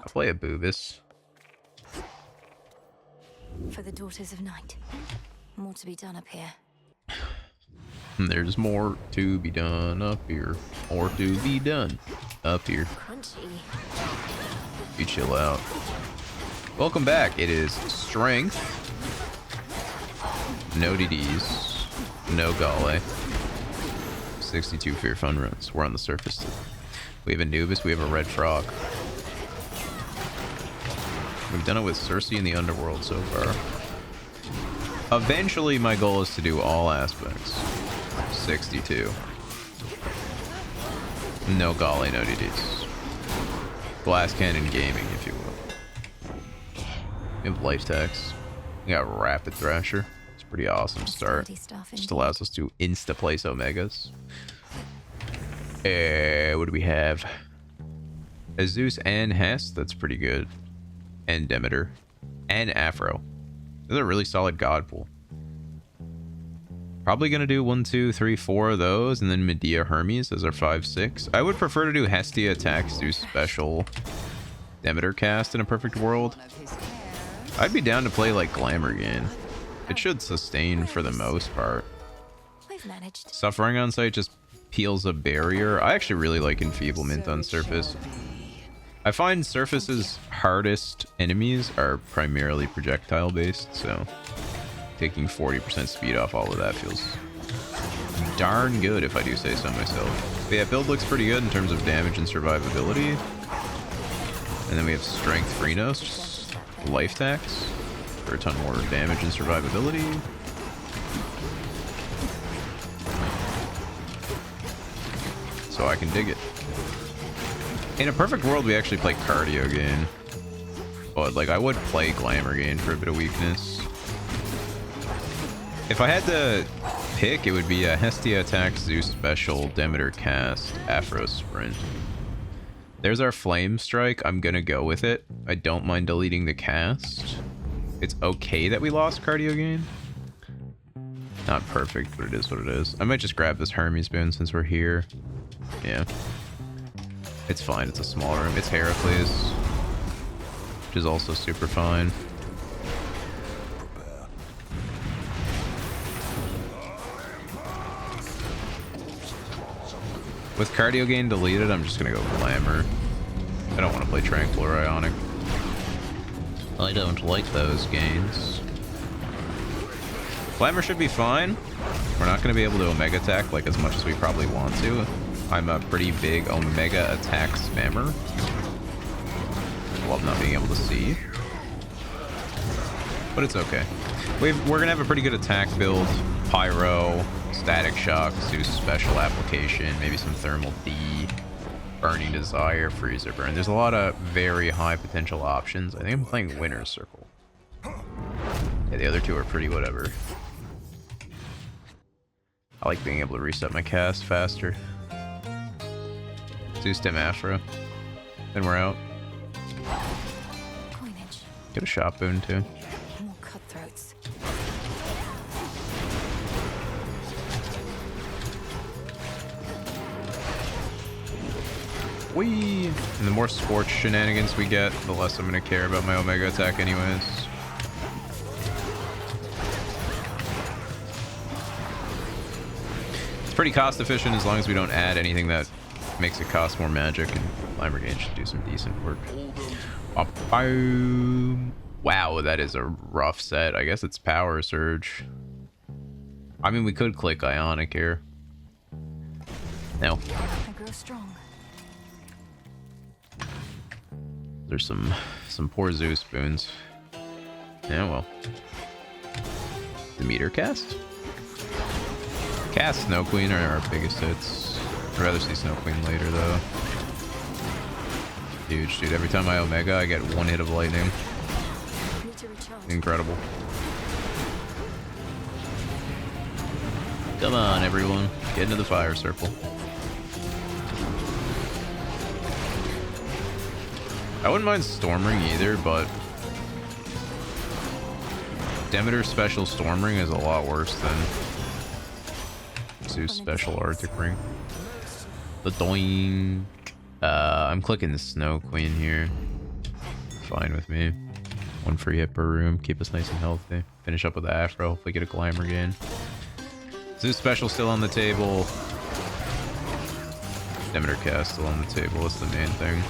play a Boobus. For the daughters of night. More to be done up here. There's more to be done up here. More to be done up here. Crunchy. You chill out. Welcome back. It is strength. No DDs. No Gale. 62 fear fun runs. We're on the surface too. We have Anubis. We have a red frog. We've done it with Cersei in the underworld so far. Eventually, my goal is to do all aspects. 62. No Gale, no DDs. Glass cannon gaming, if you will. We have life tax. We got rapid thrasher. It's a pretty awesome start. Just allows us to insta place omegas. What do we have? A Zeus and Hest. That's pretty good. And Demeter. And Afro. This is a really solid god pool. Probably gonna do 1, 2, 3, 4 of those, and then Medea Hermes as our 5, 6. I would prefer to do Hestia attacks, do special Demeter cast in a perfect world. I'd be down to play like Glamour Gain. It should sustain for the most part. We've managed. Suffering on site just peels a barrier. I actually really like Enfeeblement on surface. I find surface's hardest enemies are primarily projectile based, so taking 40% speed off all of that feels darn good, if I do say so myself. But yeah, build looks pretty good in terms of damage and survivability. And then we have Strength Phrenos, just life tax for a ton more damage and survivability. So I can dig it. In a perfect world, we actually play Cardio Gain. But, like, I would play Glamour Gain for a bit of weakness. If I had to pick, it would be a Hestia attack, Zeus special, Demeter cast, Afro sprint. There's our Flame Strike. I'm gonna go with it. I don't mind deleting the cast. It's okay that we lost Cardio Gain. Not perfect, but it is what it is. I might just grab this Hermes boon since we're here. Yeah. It's fine, it's a small room. It's Heracles, which is also super fine. With Cardio Gain deleted, I'm just gonna go Glamour. I don't want to play Tranquil or Ionic. I don't like those gains. Glamour should be fine. We're not going to be able to Omega attack like as much as we probably want to. I'm a pretty big Omega attack spammer. Love not being able to see. But it's okay. We're going to have a pretty good attack build. Pyro, Static Shock, Zeus special application, maybe some Thermal D, Burning Desire, Freezer Burn. There's a lot of very high potential options. I think I'm playing Winner's Circle. Yeah, the other two are pretty whatever. I like being able to reset my cast faster. Zeus Stem Afro. Then we're out. Coinage. Get a shot boon too. More cutthroats. Whee! And the more Scorch shenanigans we get, the less I'm gonna care about my Omega attack anyways. Pretty cost efficient as long as we don't add anything that makes it cost more magic, and Glamour Gain should do some decent work. Wow, that is a rough set. I guess it's Power Surge. I mean, we could click Ionic here. No. I grow strong. There's some poor Zeus boons. Yeah, well. The meter cast? Cast Snow Queen are our biggest hits. I'd rather see Snow Queen later, though. Huge, dude. Every time I Omega, I get one hit of lightning. Incredible. Come on, everyone. Get into the fire circle. I wouldn't mind Storm Ring either, but Demeter special Storm Ring is a lot worse than Zeus special Arctic Ring. The doink. I'm clicking the Snow Queen here. fine with me. 1 free hit per room, keep us nice and healthy. Finish up with the Afro, hopefully get a Glamour gain. Zeus special still on the table. Demeter cast still on the table, that's the main thing.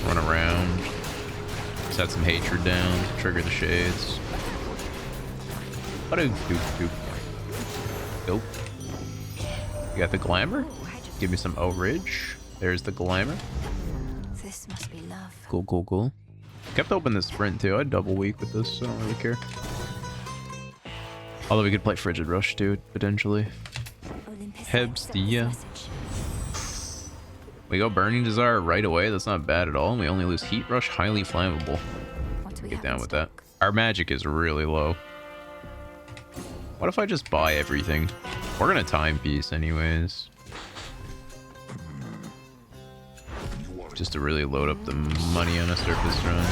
Run around. Set some hatred down, trigger the shades. Dope. You got the Glamour? Give me some O-Ridge. There's the Glamour. This must be love. Cool, cool, cool. Kept open the sprint too. I double weak with this, so I don't really care. Although we could play Frigid Rush too, potentially. Hebstia. We go Burning Desire right away. That's not bad at all. And we only lose Heat Rush, highly flammable. Get down with that. Our magic is really low. What if I just buy everything? We're gonna timepiece anyways. Just to really load up the money on a surface run.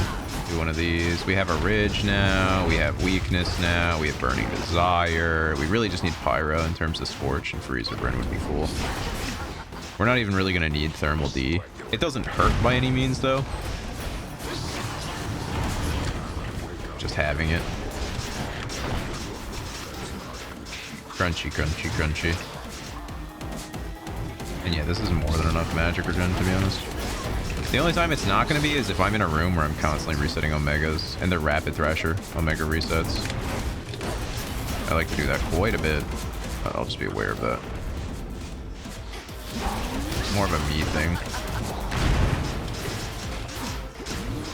Do one of these. We have a Ridge now. We have Weakness now. We have Burning Desire. We really just need Pyro in terms of Scorch, and Freezer Burn would be cool. We're not even really gonna need Thermal D. It doesn't hurt by any means though. Just having it. Crunchy, crunchy, crunchy. And yeah, this is more than enough magic regen, to be honest. The only time it's not going to be is if I'm in a room where I'm constantly resetting Omegas, and they're Rapid Thrasher Omega resets. I like to do that quite a bit, but I'll just be aware of that. More of a me thing.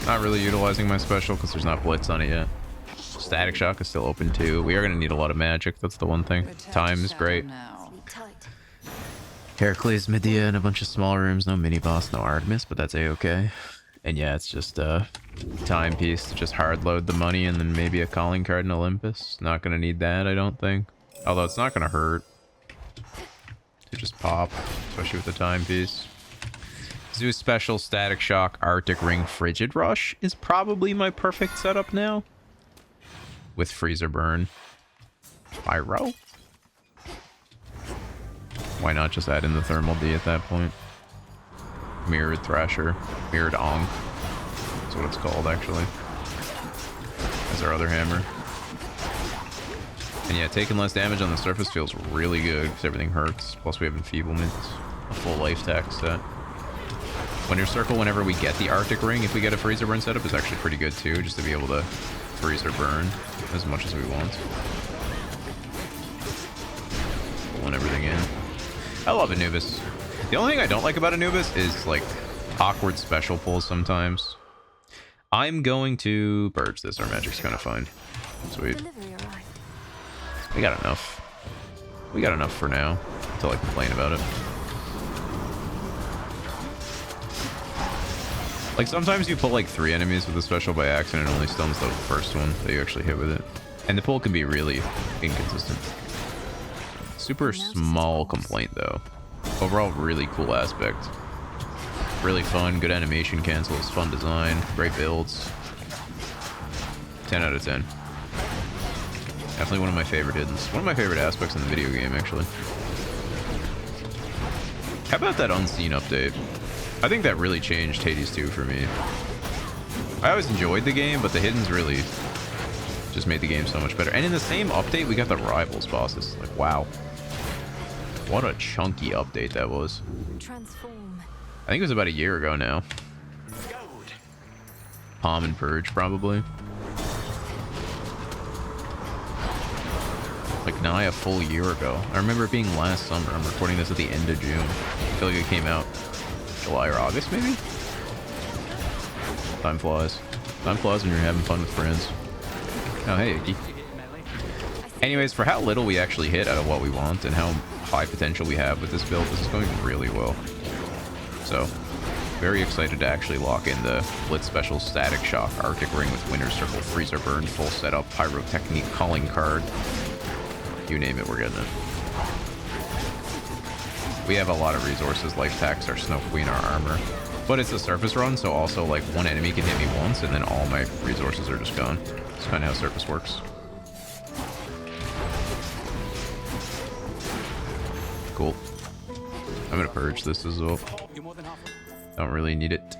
Not really utilizing my special because there's not Blitz on it yet. Static Shock is still open too. We are going to need a lot of magic. That's the one thing. Time is great. Heracles, Medea, and a bunch of small rooms. No mini boss, no Artemis, but that's a-okay. And yeah, it's just a timepiece to just hard load the money and then maybe a calling card in Olympus. Not going to need that, I don't think. Although it's not going to hurt to just pop, especially with the timepiece. Zeus special, Static Shock, Arctic Ring, Frigid Rush is probably my perfect setup now. With Freezer Burn. Pyro? Why not just add in the Thermal D at that point? Mirrored Thrasher. Mirrored Onk. That's what it's called, actually. That's our other hammer. And yeah, taking less damage on the surface feels really good because everything hurts. Plus we have Enfeeblement. A full life tax set. Winter Circle, whenever we get the Arctic Ring, if we get a Freezer Burn setup, is actually pretty good too, just to be able to Freezer Burn as much as we want. Pulling everything in. I love Anubis. The only thing I don't like about Anubis is like awkward special pulls sometimes. I'm going to purge this. Our magic's kind of fine. Sweet. We got enough. We got enough for now until I complain about it. Like sometimes you pull like 3 enemies with a special by accident and only stuns the first one that you actually hit with it. And the pull can be really inconsistent. Super small complaint though. Overall really cool aspect. Really fun, good animation cancels, fun design, great builds. 10 out of 10. Definitely one of my favorite hiddens. One of my favorite aspects in the video game actually. How about that Unseen update? I think that really changed Hades 2 for me. I always enjoyed the game, but the hiddens really just made the game so much better. And in the same update, we got the Rivals bosses. Like, wow. What a chunky update that was. Transform. I think it was about a year ago now. Palm and Purge, probably. Like, nigh a full year ago. I remember it being last summer. I'm recording this at the end of June. I feel like it came out July or August, maybe? Time flies. Time flies when you're having fun with friends. Oh, hey, Icky. Anyways, for how little we actually hit out of what we want and how high potential we have with this build, this is going really well. So, very excited to actually lock in the Blitz Special, Static Shock, Arctic Ring with Winter Circle, Freezer Burn, full setup, Pyrotechnique, Calling Card. You name it, we're getting it. We have a lot of resources, Life Tax, our Snow Queen, our armor. But it's a surface run, so also like one enemy can hit me once and then all my resources are just gone. That's kind of how surface works. Cool. I'm gonna purge this as well. Don't really need it.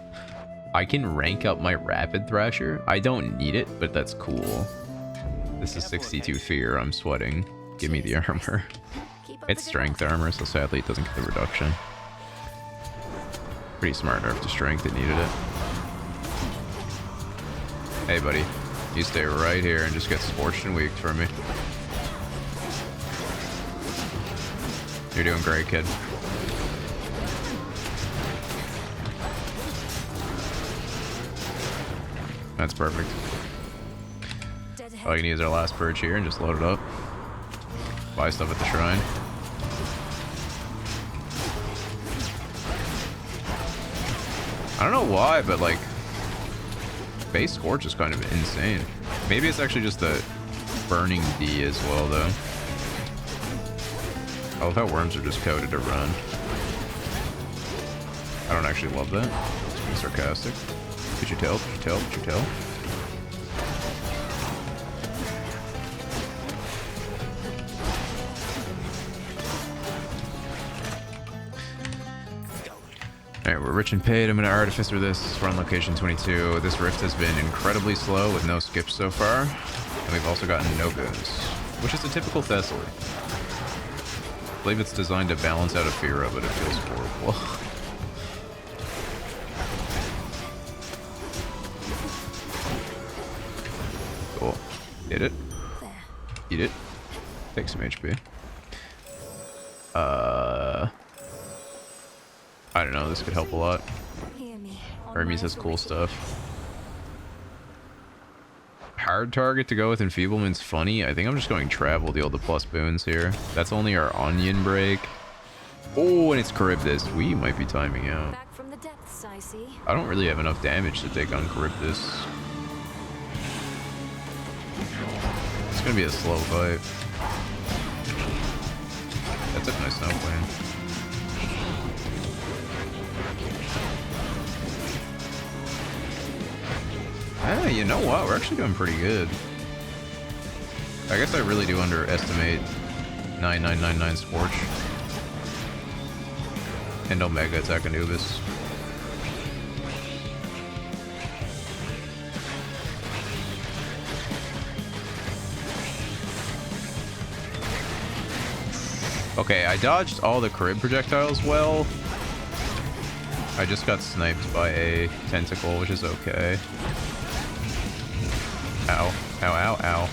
I can rank up my rapid thrasher. I don't need it, but that's cool. This is 62 fear. I'm sweating. Give me the armor. It's strength armor, so sadly it doesn't get the reduction. Pretty smart nerf to strength. It needed it. Hey, buddy. You stay right here and just get scorched and weaked for me. You're doing great, kid. That's perfect. All you need is our last purge here and just load it up. Buy stuff at the shrine. I don't know why, but like base Scorch is kind of insane. Maybe it's actually just the burning D as well, though. I love how worms are just coded to run. I don't actually love that. It's being sarcastic. Could you tell? Could you tell? Could you tell? Alright, we're rich and paid. I'm gonna artificer this. We're on location 22. This rift has been incredibly slow with no skips so far. And we've also gotten no boons, which is a typical Thessaly. I believe it's designed to balance out a Fira, but it feels horrible. Cool. Hit it. Eat it. Take some HP. I don't know, this could help a lot. Hermes has cool stuff. Hard target to go with enfeeblement's funny. I think I'm just going travel, deal the plus boons here. That's only our onion break. Oh, and it's Charybdis. We might be timing out. Back from the depths, I see. I don't really have enough damage to take on Charybdis. It's gonna be a slow fight. That took my snow plane. Ah, you know what? We're actually doing pretty good. I guess I really do underestimate 9999 Scorch. And Omega attack Anubis. Okay, I dodged all the Carib projectiles well. I just got sniped by a tentacle, which is okay. Ow. Ow, ow, ow.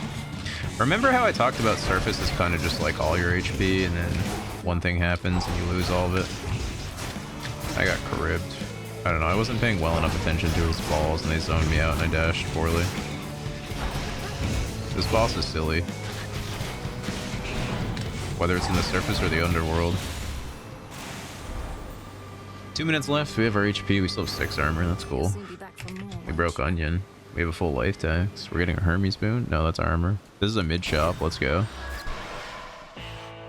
Remember how I talked about surface is kind of just like all your HP, and then one thing happens and you lose all of it? I got Caribbed. I don't know, I wasn't paying well enough attention to his balls, and they zoned me out and I dashed poorly. This boss is silly. Whether it's in the surface or the underworld. 2 minutes left, we have our HP, we still have 6 armor, that's cool. We broke Onion. We have a full life tax. We're getting a Hermes boon? No, that's armor. This is a mid shop, let's go.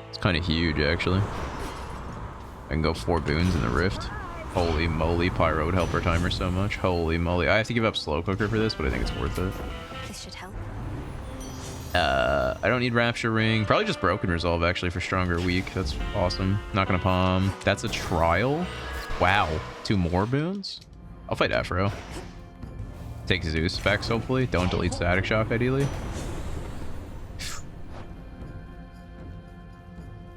It's kind of huge, actually. I can go 4 boons in the rift. Holy moly, Pyro would help our timer so much. Holy moly. I have to give up Slow Cooker for this, but I think it's worth it. This should help. I don't need Rapture Ring. Probably just Broken Resolve, actually, for stronger weak. That's awesome. Not gonna palm. That's a trial? Wow. 2 more boons? I'll fight Afro. Take Zeus specs, hopefully. Don't delete Static Shock, ideally.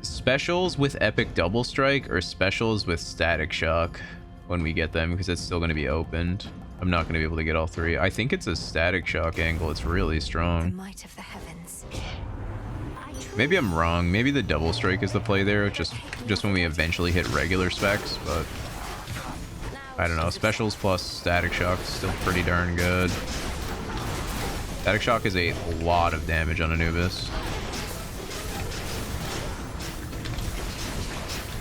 Specials with Epic Double Strike or specials with Static Shock when we get them, because it's still going to be opened. I'm not going to be able to get all 3. I think it's a Static Shock angle. It's really strong. The might of the heavens. Maybe I'm wrong. Maybe the Double Strike is the play there, just when we eventually hit regular specs, but I don't know. Specials plus Static Shock is still pretty darn good. Static Shock is a lot of damage on Anubis.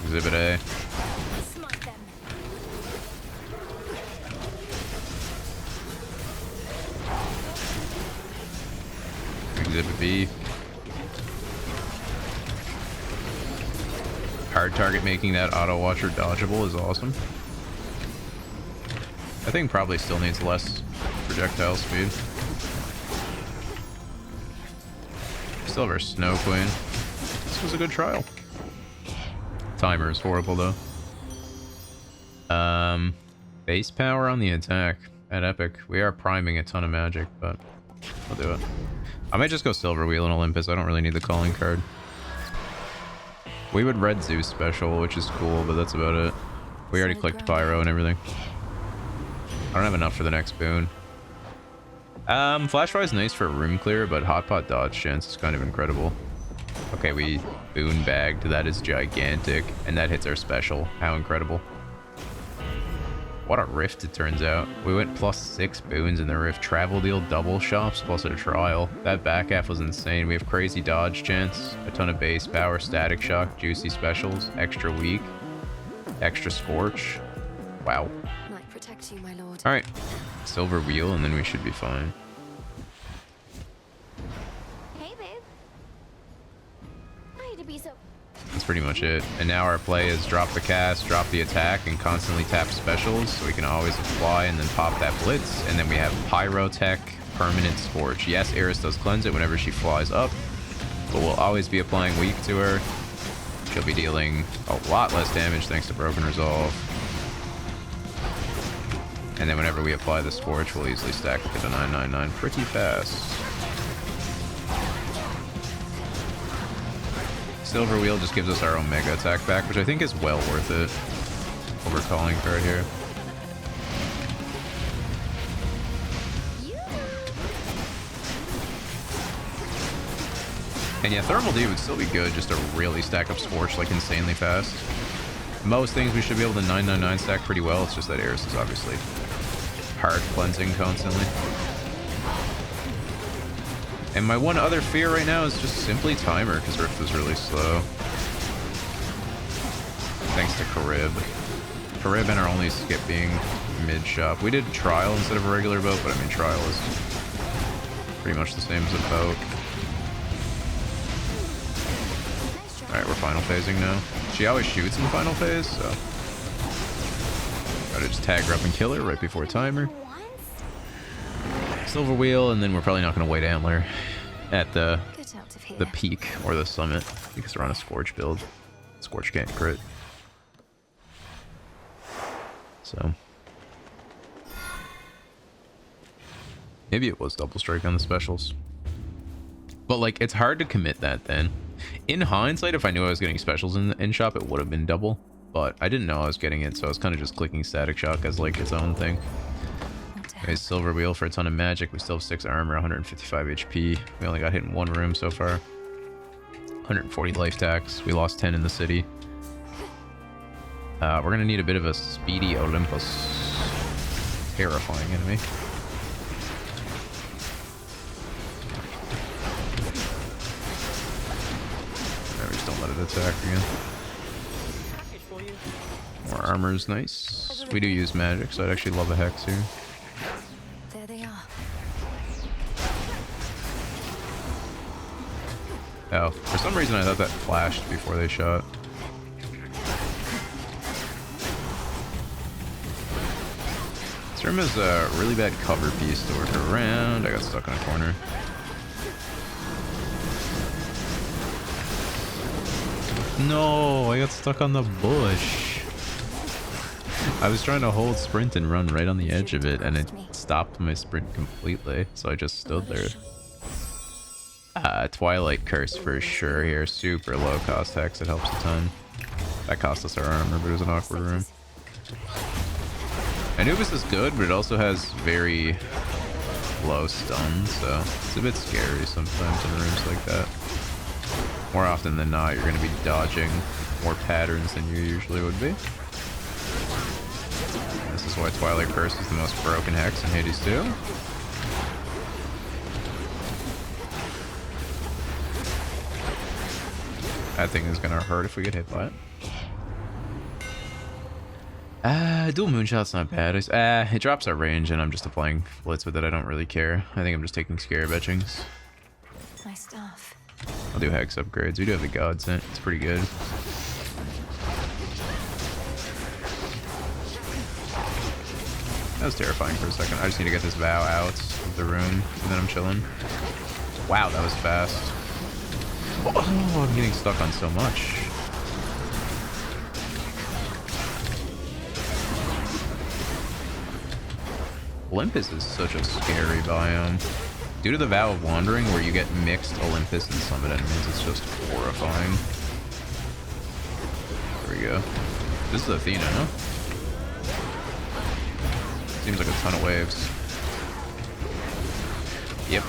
Exhibit A. Exhibit B. Hard target making that auto watcher dodgeable is awesome. I think probably still needs less projectile speed. Still have our Snow Queen. This was a good trial. Timer is horrible though. Base power on the attack at Epic. We are priming a ton of magic, but we'll do it. I might just go Silver Wheel in Olympus. I don't really need the calling card. We would Red Zeus special, which is cool, but that's about it. We already clicked Pyro and everything. I don't have enough for the next boon. Flash Fire is nice for room clear, but Hot Pot dodge chance is kind of incredible. Okay, we boon bagged. That is gigantic, and that hits our special. How incredible. What a rift it turns out. We went +6 boons in the rift. Travel deal, double shops, plus a trial. That back half was insane. We have crazy dodge chance, a ton of base power, static shock, juicy specials, extra weak, extra scorch. Wow. Might protect you, my lord. Alright. Silver wheel, and then we should be fine. Hey, babe. I hate to be so... That's pretty much it. And now our play is drop the cast, drop the attack, and constantly tap specials, so we can always apply and then pop that blitz. And then we have Pyrotech, permanent Scorch. Yes, Eris does cleanse it whenever she flies up, but we'll always be applying weak to her. She'll be dealing a lot less damage thanks to Broken Resolve. And then whenever we apply the Scorch, we'll easily stack it to 999 pretty fast. Silver Wheel just gives us our Omega attack back, which I think is well worth it. Over calling card here. And yeah, Thermal D would still be good just to really stack up Scorch like insanely fast. Most things we should be able to 999 stack pretty well. It's just that Eris is obviously hard cleansing constantly. And my one other fear right now is just simply timer, because Rift is really slow. Thanks to Carib. Carib and our only skip being mid-shop. We did Trial instead of a regular boat, but I mean Trial is pretty much the same as a boat. Alright, we're final phasing now. She always shoots in the final phase, so... Gotta just tag her up and kill her right before timer. Silver Wheel, and then we're probably not going to wait Antler at the peak or the summit because we're on a Scorch build. Scorch can't crit. So maybe it was double strike on the specials. But like, it's hard to commit that then. In hindsight, if I knew I was getting specials in shop, it would have been double. But I didn't know I was getting it, so I was kind of just clicking Static Shock as like its own thing. Okay, Silver Wheel for a ton of magic. We still have 6 armor, 155 HP. We only got hit in 1 room so far. 140 life tax. We lost 10 in the city. We're gonna need a bit of a speedy Olympus. Terrifying enemy. Alright, we just don't let it attack again. More armor is nice. We do use magic, so I'd actually love a hex here. There they are. Oh, for some reason I thought that flashed before they shot. This room is a really bad cover piece to work around. I got stuck in a corner. No, I got stuck on the bush. I was trying to hold sprint and run right on the edge of it, and it stopped my sprint completely, so I just stood there. Twilight Curse for sure here. Super low cost hex, it helps a ton. That cost us our armor, but it was an awkward room. Anubis is good, but it also has very low stun, so it's a bit scary sometimes in rooms like that. More often than not, you're going to be dodging more patterns than you usually would be. And this is why Twilight Curse is the most broken hex in Hades 2. That thing is going to hurt if we get hit by it. Dual Moonshot's not bad. It drops our range and I'm just applying blitz with it. I don't really care. I think I'm just taking Scarab Etchings. My stuff. I'll do Hex upgrades. We do have the God Scent. It's pretty good. That was terrifying for a second. I just need to get this Vow out of the room and then I'm chilling. Wow, that was fast. Oh, I'm getting stuck on so much. Olympus is such a scary biome. Due to the Vow of Wandering, where you get mixed Olympus and summon enemies, it's just horrifying. There we go. This is Athena, huh? Seems like a ton of waves. Yep.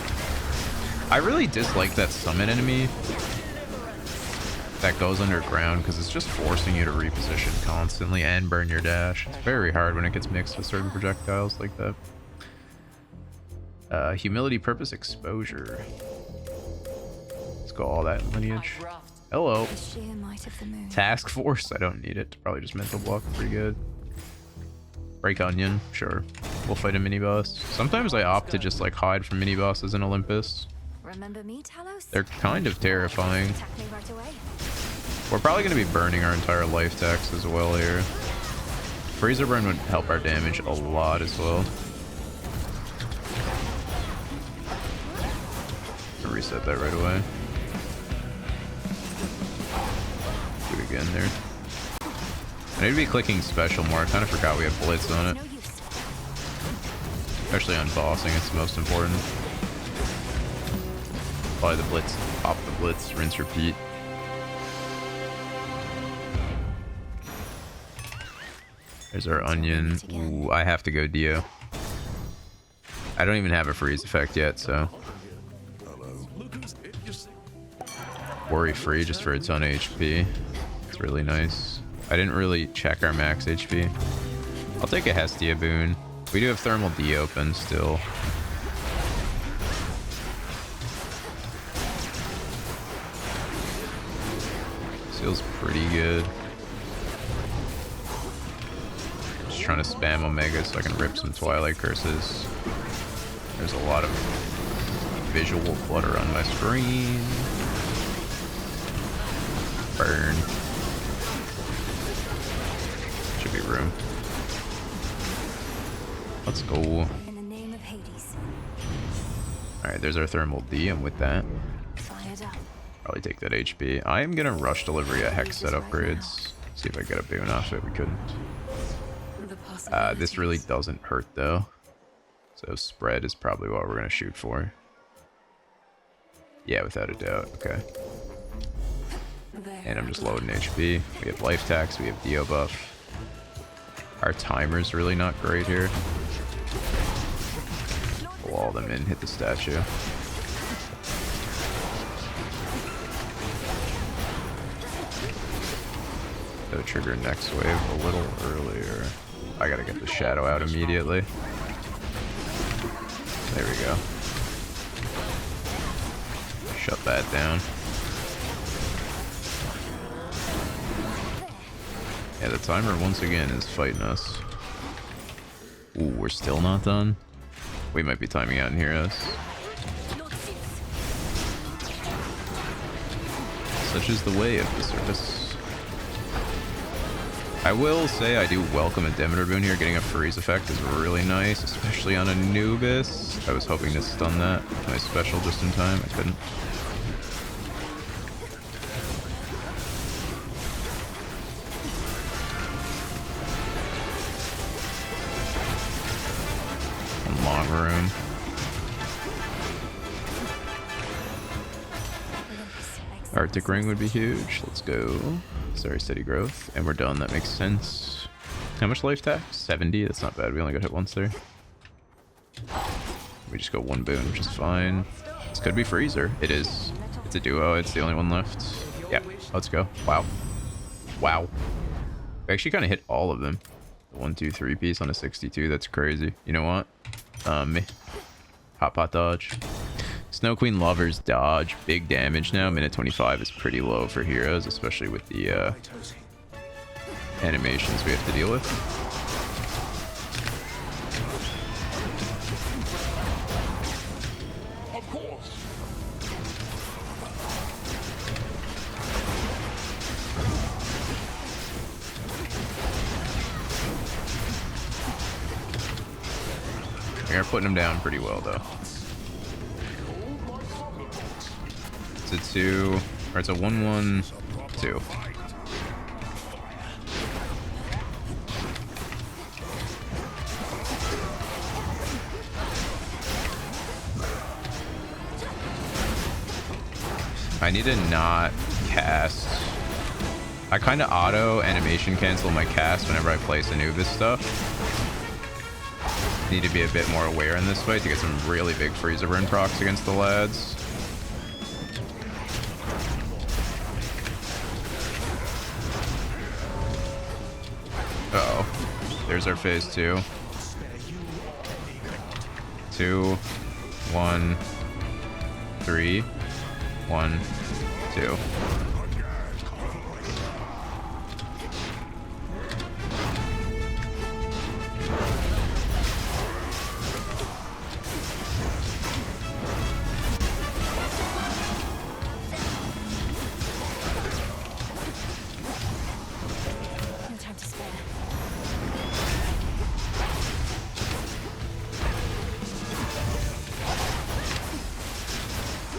I really dislike that summon enemy that goes underground because it's just forcing you to reposition constantly and burn your dash. It's very hard when it gets mixed with certain projectiles like that. Humility, purpose, exposure. Let's go all that in lineage. Hello. The sheer might of the moon. Task force. I don't need it. Probably just mental block pretty good. Break onion. Sure. We'll fight a mini boss. Sometimes I opt to just like hide from mini bosses in Olympus. Remember me, Talos? They're kind of terrifying. Attack me right away. We're probably going to be burning our entire life tax as well here. Freezer burn would help our damage a lot as well. I'll reset that right away. Do it again there. I need to be clicking special more. I kind of forgot we have blitz on it. No use. Especially on bossing, it's the most important. Apply the blitz, pop the blitz, rinse, repeat. There's our onion. Ooh, I have to go Dio. I don't even have a freeze effect yet, so. Worry free just for a ton of HP. It's really nice. I didn't really check our max HP. I'll take a Hestia boon. We do have Thermal D open still. Feels pretty good. Just trying to spam Omega so I can rip some Twilight Curses. There's a lot of visual clutter on my screen. Burn. Should be room. Let's go. In the name of Hades. Alright, there's our Thermal D. I'm with that. Fired up. Probably take that HP. I am gonna rush delivery a hex set upgrades. See if I get a boon off it. We couldn't. This really doesn't hurt though. So spread is probably what we're gonna shoot for. Yeah, without a doubt. Okay. And I'm just loading HP. We have life tax. We have Dio buff. Our timer's really not great here. Wall them in. Hit the statue. So trigger next wave a little earlier. I gotta get the shadow out immediately. There we go. Shut that down. Yeah, the timer once again is fighting us. Ooh, we're still not done. We might be timing out and hear us. Such is the way of the service. I will say I do welcome a Demeter boon here. Getting a freeze effect is really nice, especially on Anubis. I was hoping to stun that with my special just in time. I couldn't. One long room. Arctic ring would be huge. Let's go. Sorry, steady growth. And we're done. That makes sense. How much life tax? 70. That's not bad. We only got hit once there. We just go one boon, which is fine. This could be Freezer. It is. It's a duo. It's the only one left. Yep. Let's go. Wow. Wow. We actually kind of hit all of them. 1, 2, 3 piece on a 62. That's crazy. You know what? Hot pot dodge. Snow Queen Lover's dodge. Big damage now. Minute 25 is pretty low for heroes, especially with the animations we have to deal with. Of course. They're putting him down pretty well, though. It's a 2, or it's a 1-1-2. I need to not cast. I kind of auto animation cancel my cast whenever I place Anubis stuff. Need to be a bit more aware in this fight to get some really big freezer burn procs against the lads. Uh oh, there's our phase 2. 2, 1, 3, 1, 2.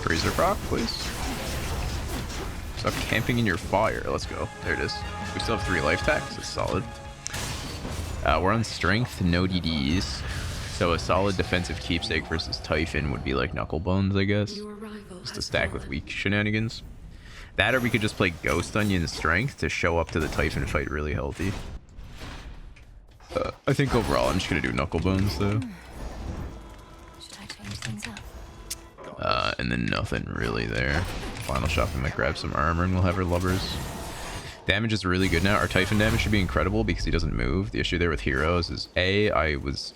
Freezer proc, please. Stop camping in your fire. Let's go. There it is. We still have 3 life tacks. That's solid. We're on strength, no DDs. So a solid defensive keepsake versus Typhon would be like Knucklebones, I guess. Just to stack with weak shenanigans. That, or we could just play Ghost Onion strength to show up to the Typhon fight really healthy. I think overall I'm just gonna do Knucklebones though. Should I change things up? And then nothing really there. Final shop, we might grab some armor and we'll have our lubbers. Damage is really good now. Our Typhon damage should be incredible because he doesn't move. The issue there with heroes is I was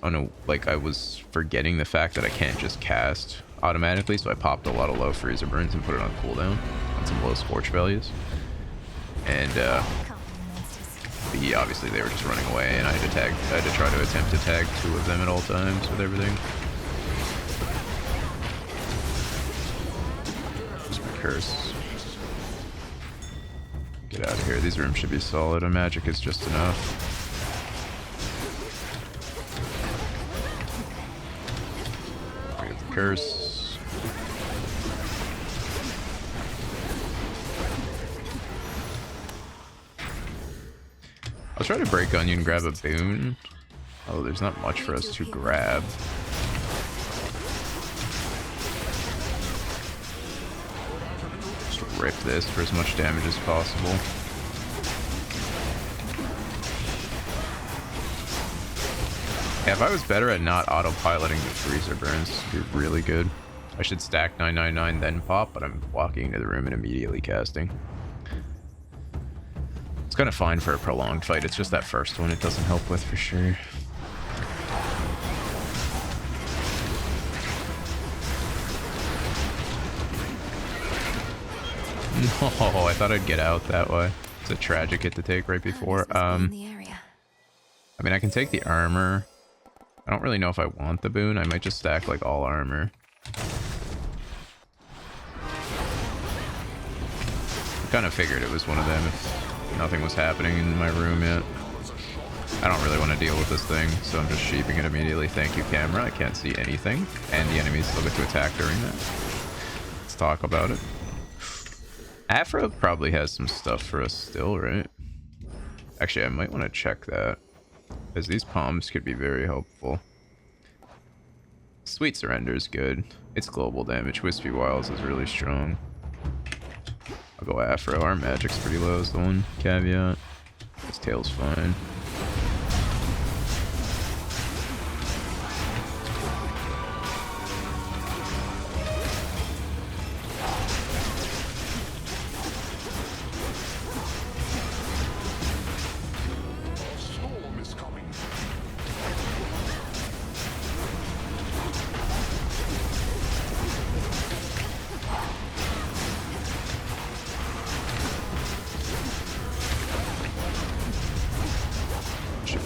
forgetting the fact that I can't just cast automatically, so I popped a lot of low freezer burns and put it on cooldown on some low Scorch values. And obviously they were just running away, and I had to try to attempt to tag 2 of them at all times with everything. Curse. Get out of here. These rooms should be solid. A magic is just enough. Get the curse. I'll try to break onion and grab a boon. Oh, there's not much for us to grab. Rip this for as much damage as possible. Yeah, if I was better at not autopiloting the freezer burns, it'd be really good. I should stack 999 then pop, but I'm walking into the room and immediately casting. It's kind of fine for a prolonged fight. It's just that first one it doesn't help with for sure. No, I thought I'd get out that way. It's a tragic hit to take right before. I mean, I can take the armor. I don't really know if I want the boon. I might just stack like all armor. I kind of figured it was one of them if nothing was happening in my room yet. I don't really want to deal with this thing, so I'm just sheeping it immediately. Thank you, camera. I can't see anything. And the enemies still get to attack during that. Let's talk about it. Afro probably has some stuff for us still, right? Actually, I might want to check that, because these palms could be very helpful. Sweet Surrender is good. It's global damage. Wispy Wilds is really strong. I'll go Afro. Our magic's pretty low is the one caveat. His tail's fine.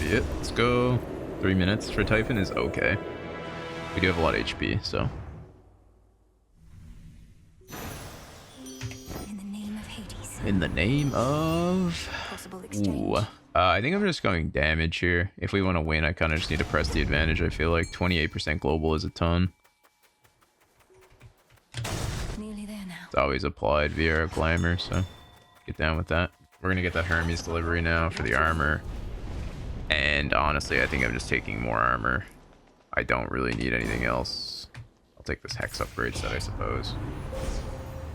It. Let's go. 3 minutes for Typhon is okay. We do have a lot of HP, so. In the name of Hades. In the name of. Possible exchange. Ooh. I think I'm just going damage here. If we want to win, I kind of just need to press the advantage. I feel like 28% global is a ton. Nearly there now. It's always applied via glamour, so get down with that. We're gonna get that Hermes delivery now for the armor. And honestly, I think I'm just taking more armor. I don't really need anything else. I'll take this Hex upgrade set, I suppose.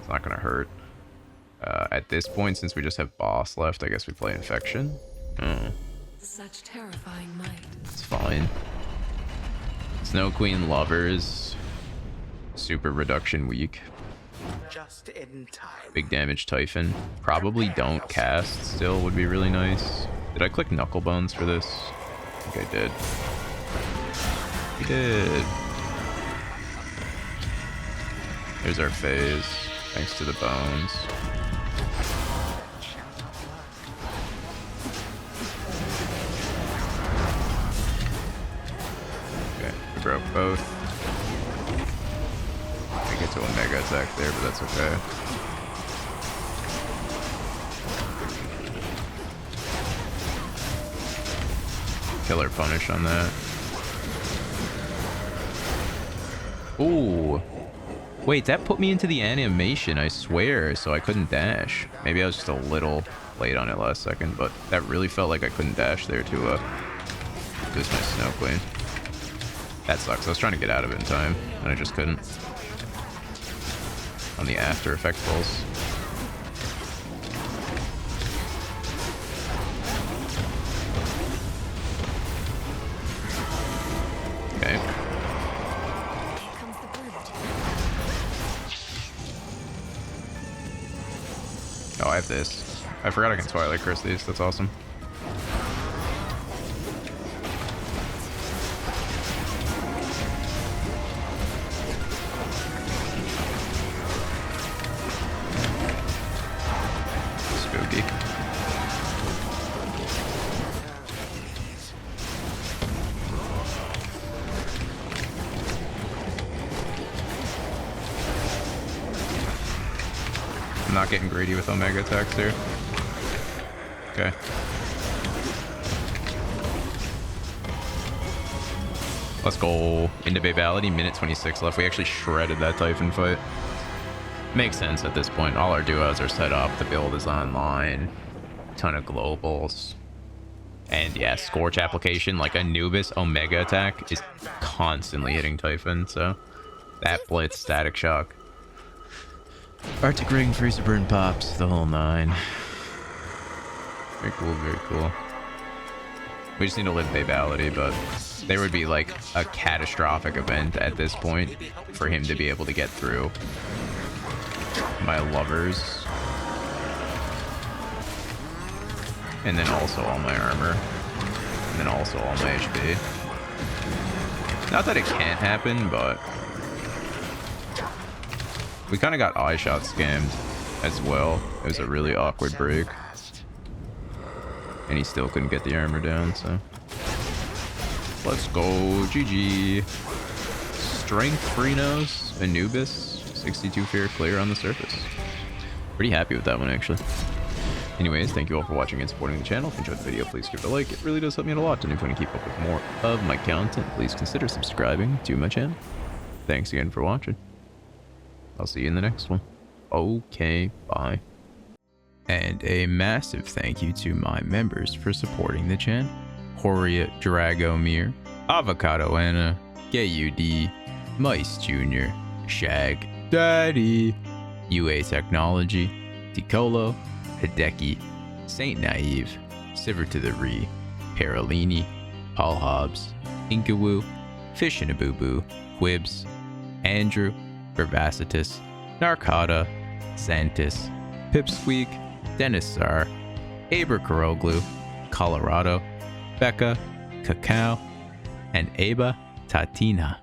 It's not gonna hurt. At this point, since we just have boss left, I guess we play infection. Oh. Such terrifying might. It's fine. Snow Queen lovers. Super reduction weak. Just in time. Big damage Typhon. Probably don't cast still would be really nice. Did I click Knuckle Bones for this? I think I did. We did. Here's our phase. Thanks to the bones. Okay, we broke both. I get to a mega attack there, but that's okay. Killer punish on that. Ooh. Wait, that put me into the animation, I swear, so I couldn't dash. Maybe I was just a little late on it last second, but that really felt like I couldn't dash there to boost my Snow Queen. That sucks. I was trying to get out of it in time, and I just couldn't. On the After Effect pulse. Okay. Here comes the brood. Oh, I have this. I forgot I can Twilight Curse these. That's awesome. Spooky. I'm not getting greedy with Omega attacks here. Okay. Let's go into Babality. Minute 26 left. We actually shredded that Typhon fight. Makes sense at this point. All our duos are set up. The build is online. Ton of globals. And yeah, Scorch application, like Anubis Omega attack is constantly hitting Typhon. So that Blitz, Static Shock. Arctic Ring, Freezer Burn pops, the whole nine. Very cool, very cool. We just need to live Babality, but there would be like a catastrophic event at this point for him to be able to get through my lovers. And then also all my armor. And then also all my HP. Not that it can't happen, but we kind of got eye shot scammed as well. It was a really awkward break. And he still couldn't get the armor down, so. Let's go. GG. Strength Freenos, Anubis, 62 fear clear on the surface. Pretty happy with that one, actually. Anyways, thank you all for watching and supporting the channel. If you enjoyed the video, please give it a like. It really does help me out a lot. And if you want to keep up with more of my content, please consider subscribing to my channel. Thanks again for watching. I'll see you in the next one. Okay, bye. And a massive thank you to my members for supporting the channel. Horia Dragomir, Avocado Anna, GayUD, Mice Jr., Shag, Daddy, UA Technology, Ticolo, Hideki, Saint Naive, Siver to the Re, Paralini, Paul Hobbs, Inkawoo, Fish in a Boo Boo, Quibs, Andrew, Vervacitus, Narcata, Xantis, Pipsqueak, Dennis Sar, Aber Karoglu, Colorado, Becca, Cacao, and Aba Tatina.